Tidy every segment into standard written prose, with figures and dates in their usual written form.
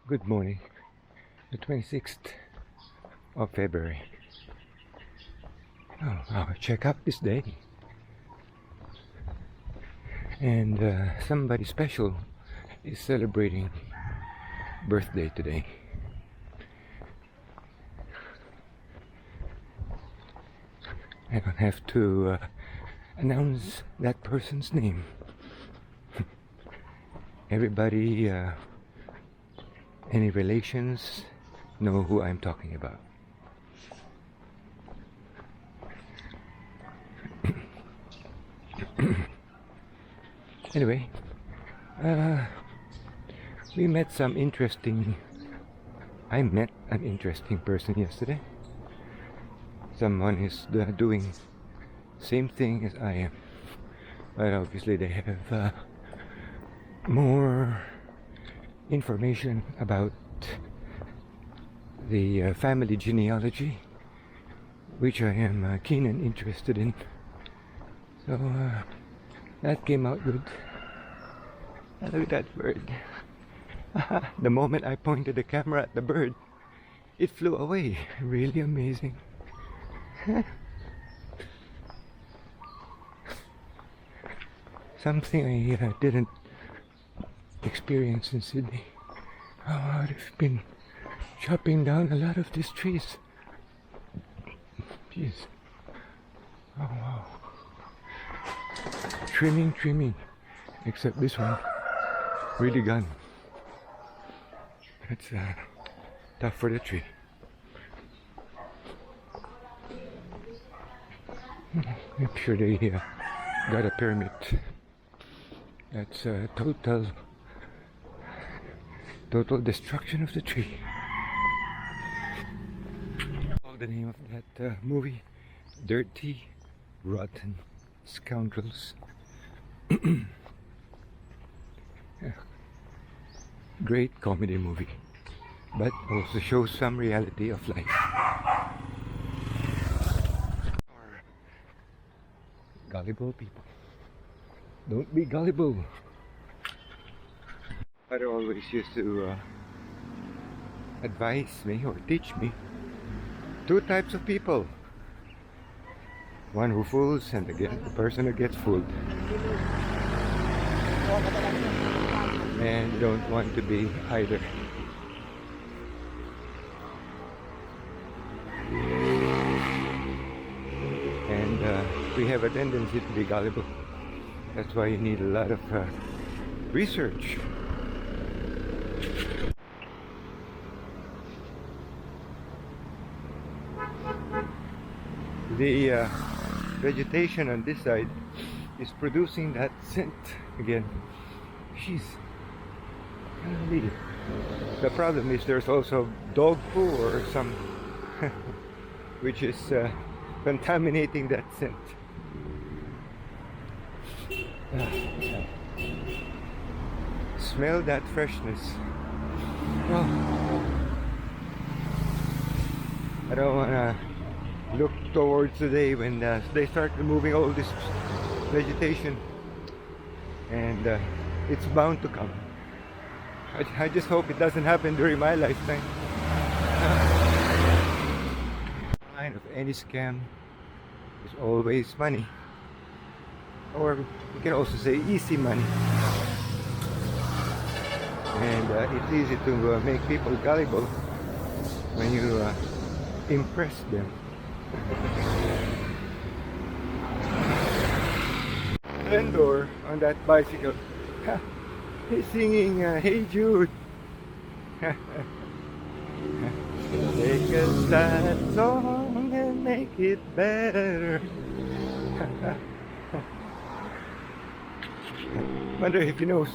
Good morning, the 26th of February. Oh, I'll check up this day. And somebody special is celebrating birthday today. I don't have to announce that person's name. Everybody, any relations, know who I'm talking about. Anyway, I met an interesting person yesterday. Someone is doing same thing as I am, but obviously they have more information about the family genealogy, which I am keen and interested in. So that came out good. Look at that bird. The moment I pointed the camera at the bird, it flew away. Really amazing. Something I didn't experience in Sydney. Oh, they've been chopping down a lot of these trees. Jeez. Oh wow. Trimming. Except this one. Really gone. That's tough for the tree. I'm sure they got a permit. That's total destruction of the tree. The name of that movie, Dirty Rotten Scoundrels. Yeah. Great comedy movie, but also shows some reality of life. Or gullible people. Don't be gullible. Father always used to advise me or teach me two types of people. One who fools and the person who gets fooled. And don't want to be either. And we have a tendency to be gullible. That's why you need a lot of research. The vegetation on this side is producing that scent again. Jeez. The problem is there's also dog poo or some which is contaminating that scent. Smell that freshness. Well, I don't want to look towards the day when they start removing all this vegetation, and it's bound to come. I just hope it doesn't happen during my lifetime. Line of any scam is always money, or you can also say easy money, and it's easy to make people gullible when you impress them. Vendor on that bicycle, he's singing Hey Jude. Take a sad song and make it better. Wonder if he knows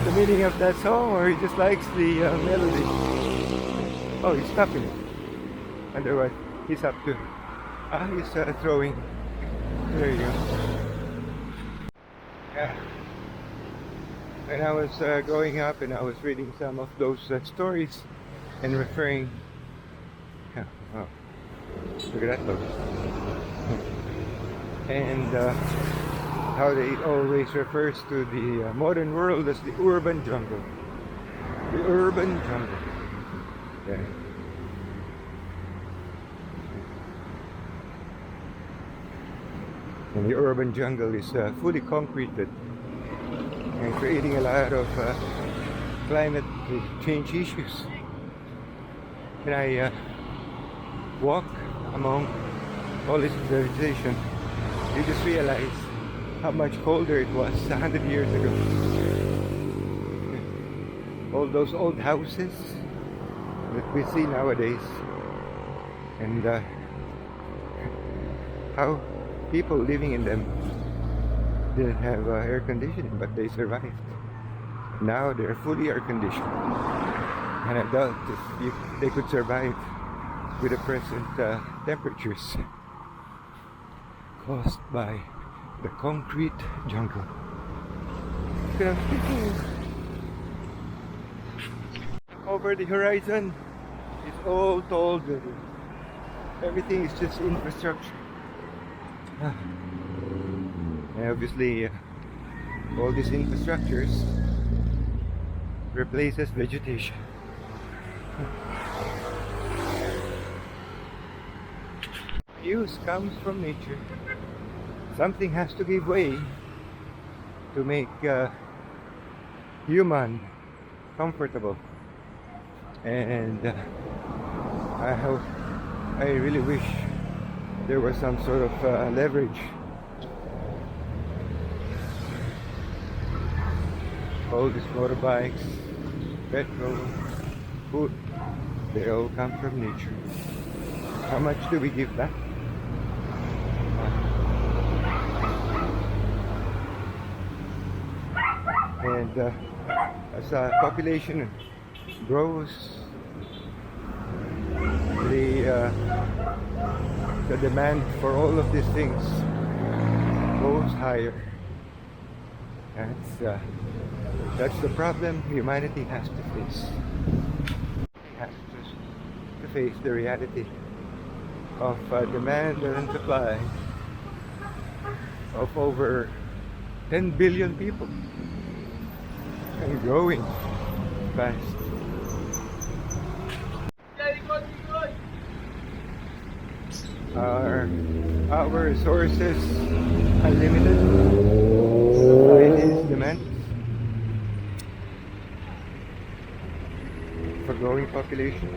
the meaning of that song or he just likes the melody. Oh, he's stopping it. Wonder what he's up to. He's throwing. There you go. Yeah. When I was growing up and I was reading some of those stories and referring. Yeah, wow. Look at that look. And how they always refers to the modern world as the urban jungle. The urban jungle. Yeah. And the urban jungle is fully concreted and creating a lot of climate change issues. When I walk among all this vegetation, you just realize how much colder it was 100 years ago. All those old houses that we see nowadays, and how people living in them didn't have air conditioning, but they survived. Now they're fully air conditioned, and I doubt if they could survive with the present temperatures caused by the concrete jungle. Over the horizon, it's all tall buildings. Everything is just infrastructure. And obviously, all these infrastructures replaces vegetation. Use comes from nature. Something has to give way to make human comfortable. And I really wish there was some sort of leverage. All these motorbikes, petrol, food, they all come from nature. How much do we give back? And as a population grows, the demand for all of these things goes higher. That's the problem humanity has to face. It has to face the reality of demand and supply of over 10 billion people and growing fast. Our resources unlimited by these demands for growing population.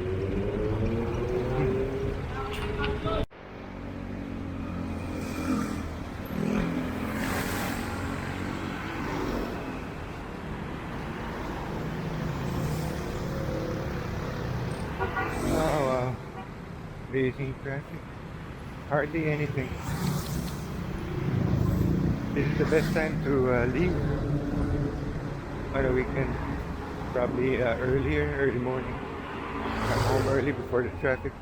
Oh wow, crazy traffic. Hardly anything. This is the best time to leave on a weekend. Probably early morning. I'm home early before the traffic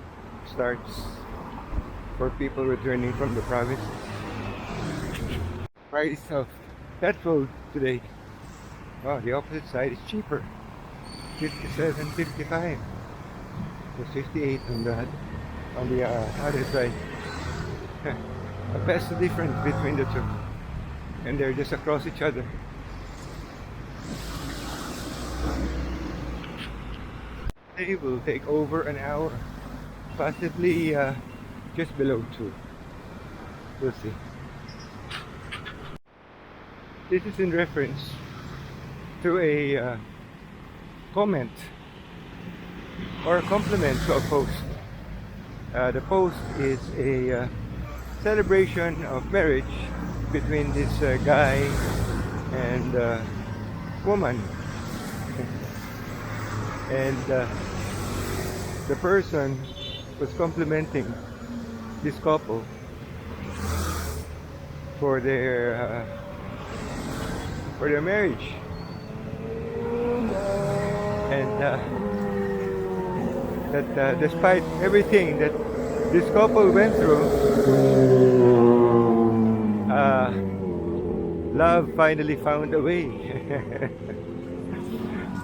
starts for people returning from the province. Price of petrol today. Oh, the opposite side is cheaper. 57, 55. It was 58 on the other side. That's the difference between the two, and they're just across each other. It will take over an hour, possibly just below 2. We'll see. This is in reference to a comment or a compliment to a post. The post is a celebration of marriage between this guy and woman, and the person was complimenting this couple for their marriage, and that despite everything that this couple went through, love finally found a way.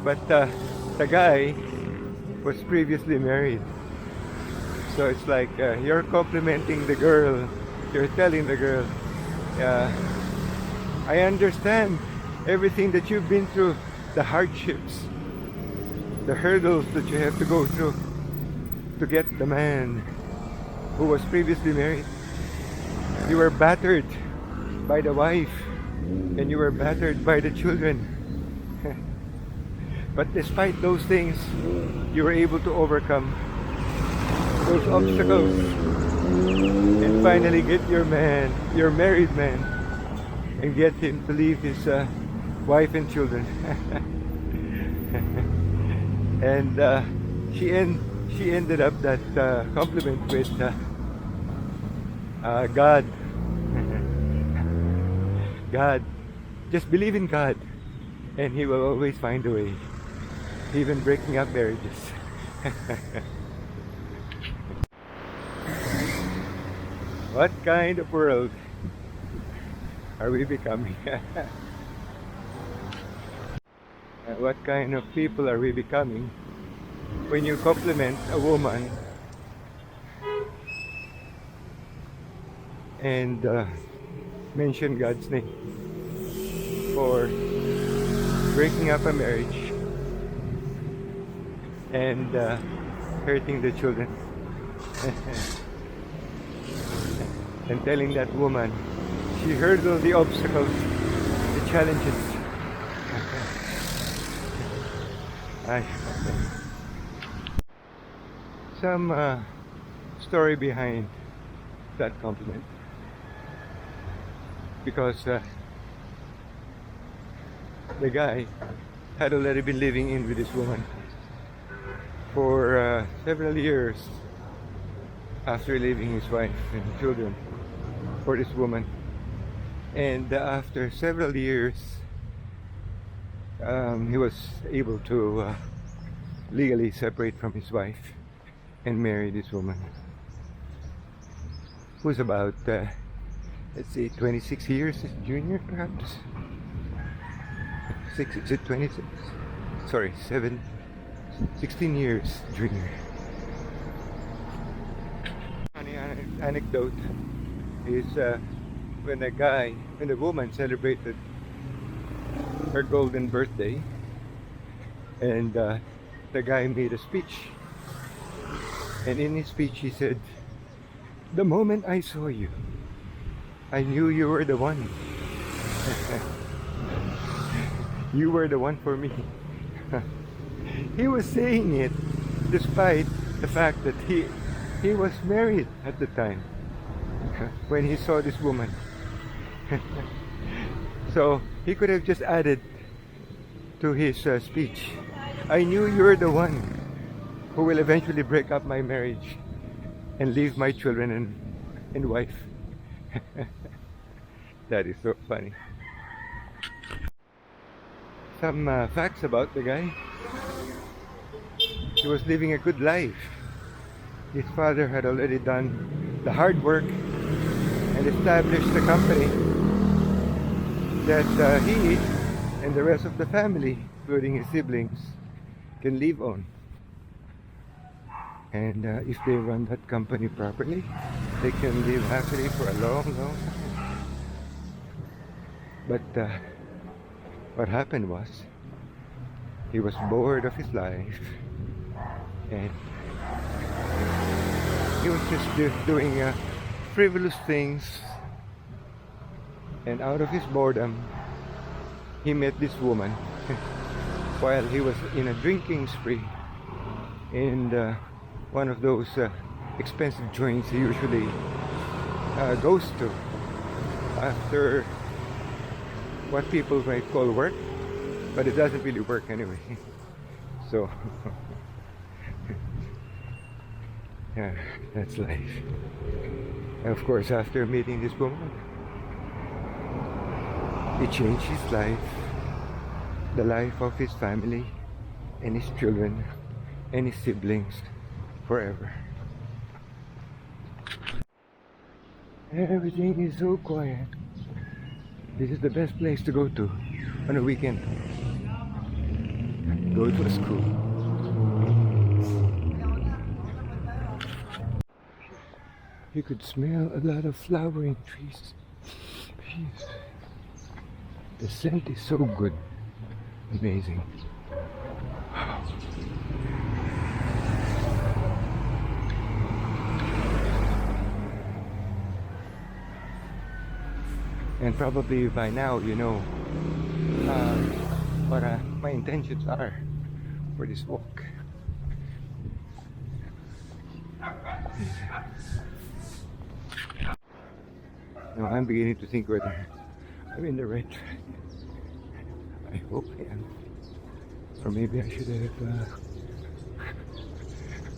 But the guy was previously married, so it's like you're complimenting the girl, you're telling the girl, I understand everything that you've been through, the hardships, the hurdles that you have to go through to get the man who was previously married. You were battered by the wife, and you were battered by the children. But despite those things, you were able to overcome those obstacles and finally get your man, your married man, and get him to leave his wife and children. And she ended up that compliment with God. God, just believe in God, and He will always find a way, even breaking up marriages. What kind of world are we becoming? What kind of people are we becoming when you compliment a woman and mention God's name for breaking up a marriage and hurting the children? And telling that woman she hurdled the obstacles, the challenges. Some story behind that compliment, because the guy had already been living in with this woman for several years after leaving his wife and children for this woman. And after several years, he was able to legally separate from his wife and marry this woman, who's about let's say 26 years junior, perhaps. Is it 26? Sorry, 16 years junior. Funny anecdote is when the woman celebrated her golden birthday, and the guy made a speech, and in his speech he said, "The moment I saw you, I knew you were the one." You were the one for me. He was saying it despite the fact that he was married at the time when he saw this woman. So he could have just added to his speech, "I knew you were the one who will eventually break up my marriage and leave my children and wife." That is so funny. Some facts about the guy. He was living a good life. His father had already done the hard work and established a company that he and the rest of the family, including his siblings, can live on. And if they run that company properly, they can live happily for a long, long time. But what happened was, he was bored of his life, and he was just doing frivolous things. And out of his boredom, he met this woman while he was in a drinking spree in one of those expensive joints he usually goes to after what people might call work, but it doesn't really work anyway. So yeah, that's life. And of course, after meeting this woman, he changed his life, the life of his family and his children and his siblings forever. Everything is so quiet. This is the best place to go to on a weekend. Go to a school. You could smell a lot of flowering trees. Jeez. The scent is so good. Amazing. And probably by now you know uh, what my intentions are for this walk. Now I'm beginning to think whether I'm in the right track. I hope I am. Or maybe I should have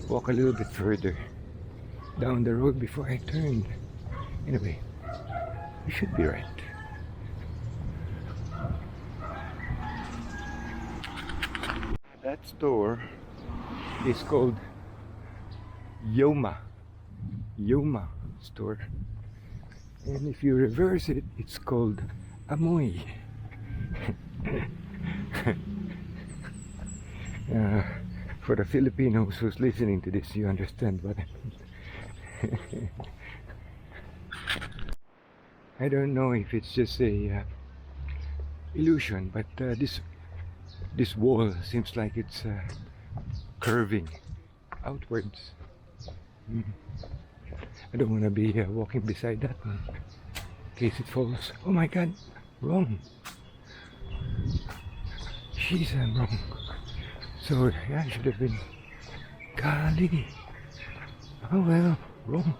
walked a little bit further down the road before I turned. Anyway, I should be right. That store is called Yoma store. And if you reverse it, it's called Amoy. For the Filipinos who's listening to this, you understand what I mean. I don't know if it's just a illusion, but this wall seems like it's curving outwards. I don't want to be walking beside that one in case it falls. Oh my god, wrong. Jeez, I'm wrong. So yeah, I should have been Kali. Oh well, wrong.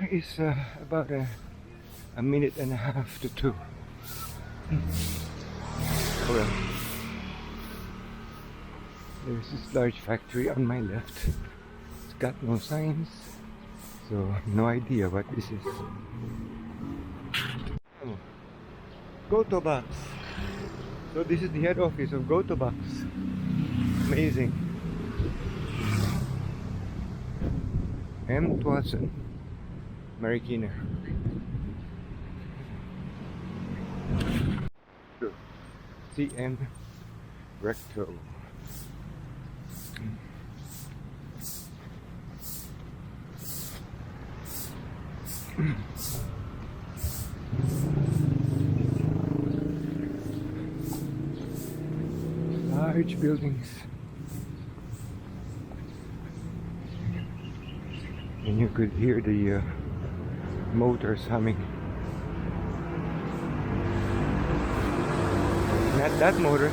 It's about a minute and a half to 2. Oh well. There's this large factory on my left. It's got no signs, so no idea what this is. Oh. GoToBox. So this is the head office of GoToBox. Amazing. M. Twatson, Marikina. CM Recto. Large buildings, and you could hear the motors humming. Not that motor.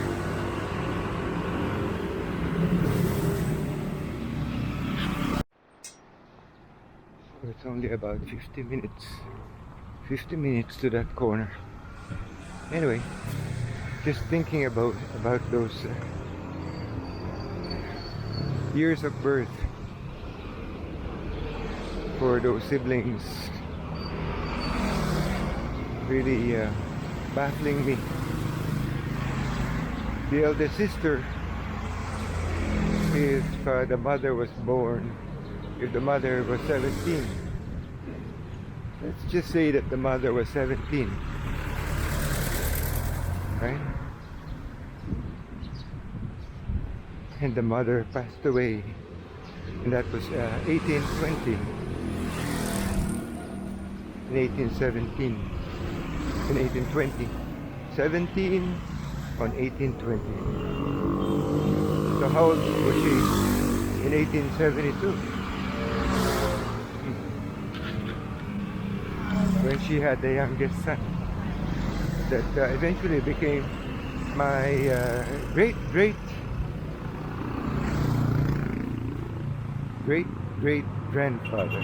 So it's only about 50 minutes. 50 minutes to that corner. Anyway, just thinking about those years of birth for those siblings, really baffling me. The eldest sister, if the mother was born, if the mother was 17, let's just say that the mother was 17, right? And the mother passed away, and that was 1820, in 1817, in 1820, 17 on 1820. So how old was she in 1872? When she had the youngest son that eventually became my great grandfather.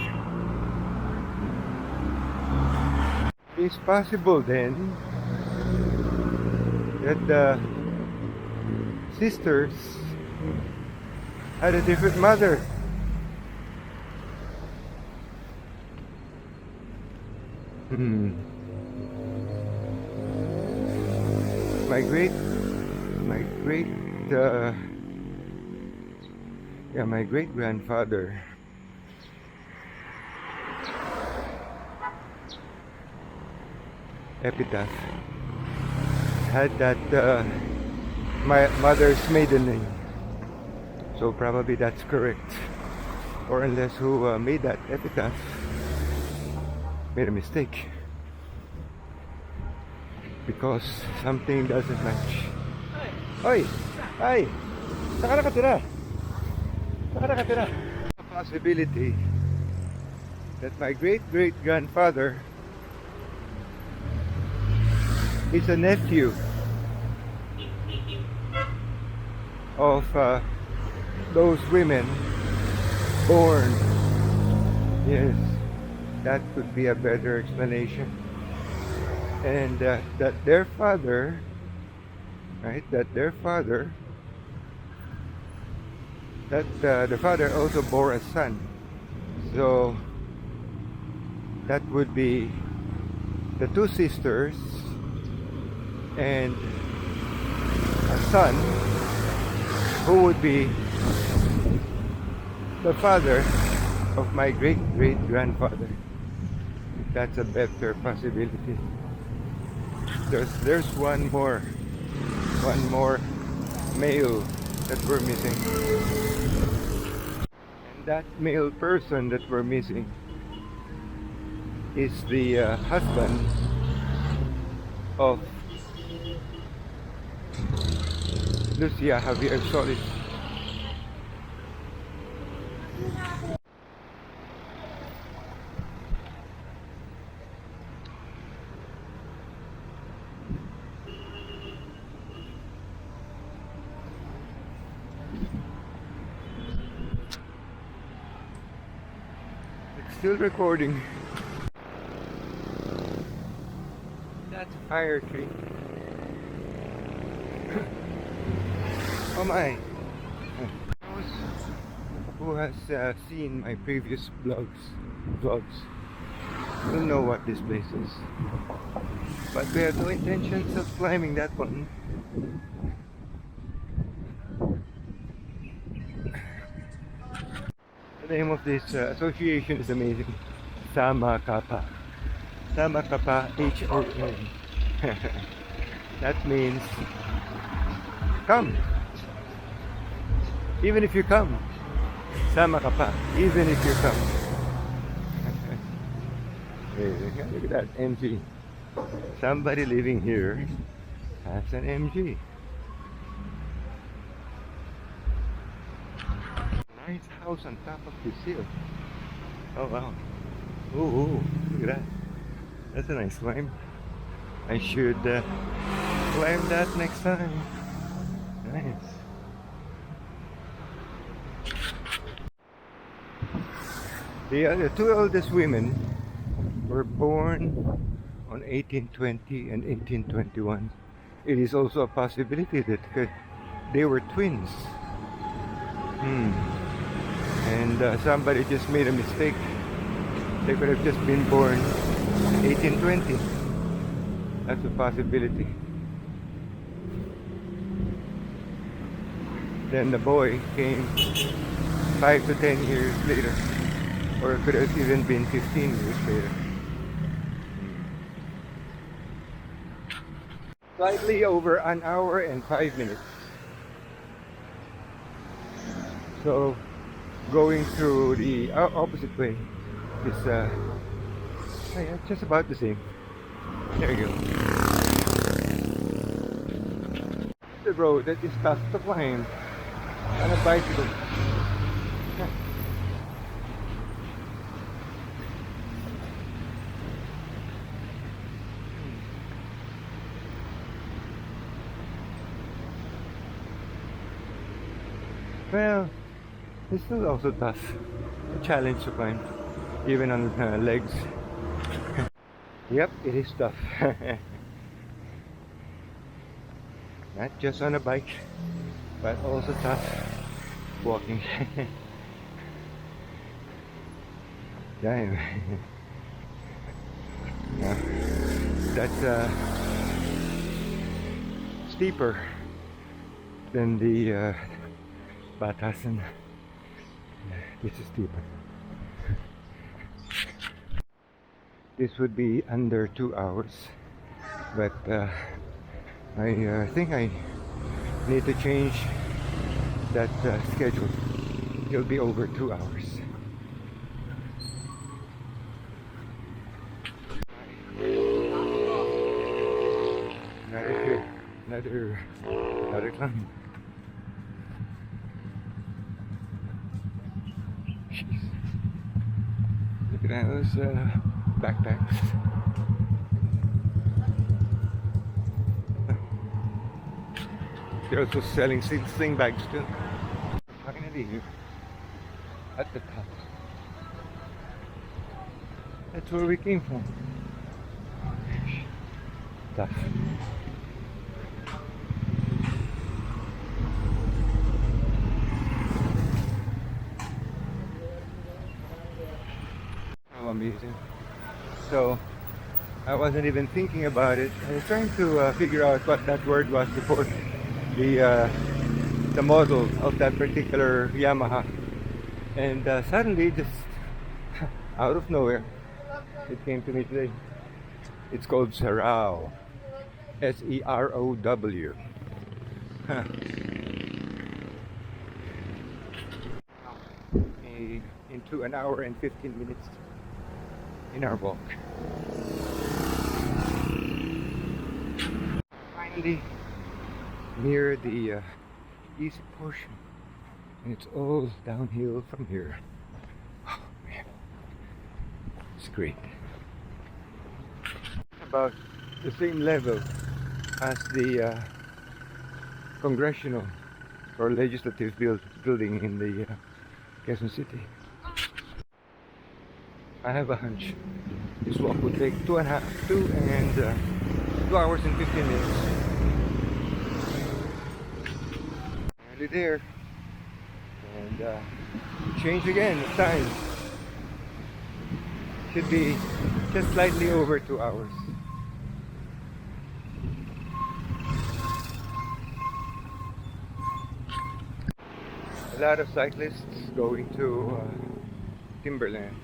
It's possible then that the sisters had a different mother. My great grandfather epitaph had that my mother's maiden name, so probably that's correct, or unless who made that epitaph made a mistake because something doesn't match. Hoy! Ay! Saan ka nakatira? possibility that my great-great-grandfather is a nephew of those women born. Yes, that could be a better explanation. And that their father, right, that their father, that the father also bore a son. So that would be the two sisters and a son who would be the father of my great-great-grandfather. That's a better possibility. There's one more male that we're missing. And that male person that we're missing is the husband of Lucia Javier Solis. It's still recording. That's a fire tree. Oh my! Those who has seen my previous vlogs will know what this place is. But we have no intentions of climbing that one. The name of this association is amazing. Sama Kappa. Sama Kappa HON. That means come. Even if you come. Sama Kappa. Even if you come. Hey, look at that MG. Somebody living here has an MG. Nice house on top of this hill. Oh wow. Ooh, look at that. That's a nice climb. I should climb that next time. Nice. The two eldest women were born on 1820 and 1821. It is also a possibility that they were twins. And somebody just made a mistake. They could have just been born in 1820. That's a possibility. Then the boy came 5 to 10 years later. Or it could have even been 15 years later. Slightly over an hour and 5 minutes. So going through the opposite way is just about the same. There you go. The road that is tough to climb on a bicycle. Well, it's still also tough. A challenge to climb, even on legs. Yep, it is tough. Not just on a bike, but also tough walking. Damn. Yeah, that's steeper than the Batasan. This is steeper. This would be under 2 hours, but I think I need to change that schedule. It'll be over 2 hours. Another climb. Look at those backpacks. They're also selling sling bags too. Finally, here at the top. That's where we came from. Tough. Oh, amazing. So, I wasn't even thinking about it. I was trying to figure out what that word was before the model of that particular Yamaha. And suddenly, just out of nowhere, it came to me today. It's called Serrow. S-E-R-O-W. Huh. Into an hour and 15 minutes in our walk. Finally near the easy portion, and it's all downhill from here. Oh man, it's great. About the same level as the congressional or legislative building in the Quezon City. I have a hunch this walk would take 2 hours and 15 minutes. Nearly there, and change again of time. Should be just slightly over 2 hours. A lot of cyclists going to Timberland.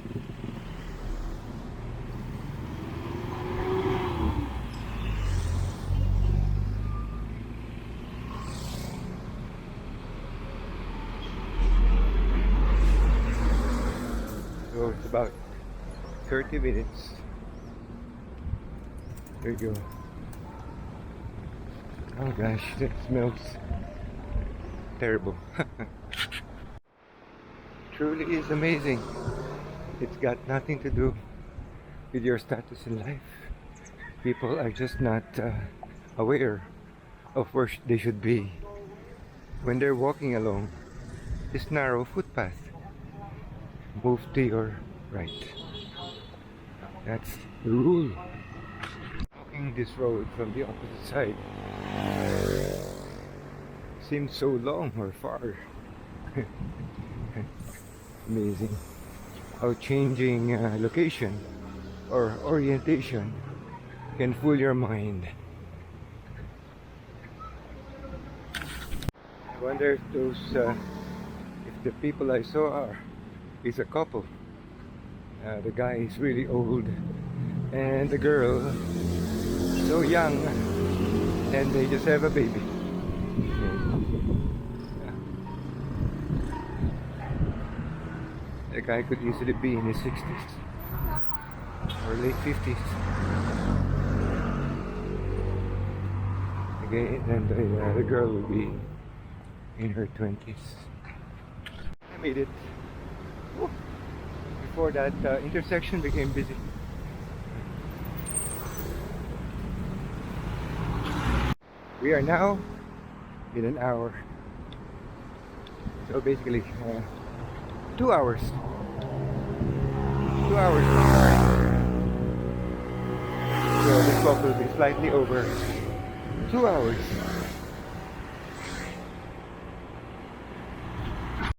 So it's about 30 minutes. There you go. Oh gosh, that smells terrible. Truly is amazing. It's got nothing to do with your status in life. People are just not aware of where they should be when they're walking along this narrow footpath. Move to your right. That's the rule. Walking this road from the opposite side seems so long or far. Amazing how changing location or orientation can fool your mind. I wonder if if the people I saw is a couple. The guy is really old and the girl so young, and they just have a baby. The guy could easily be in his 60s or late 50s. Again, and the girl will be in her 20s. I made it. Woo. Before that intersection became busy. We are now in an hour. So basically 2 hours. 2 hours. So this walk will be slightly over 2 hours.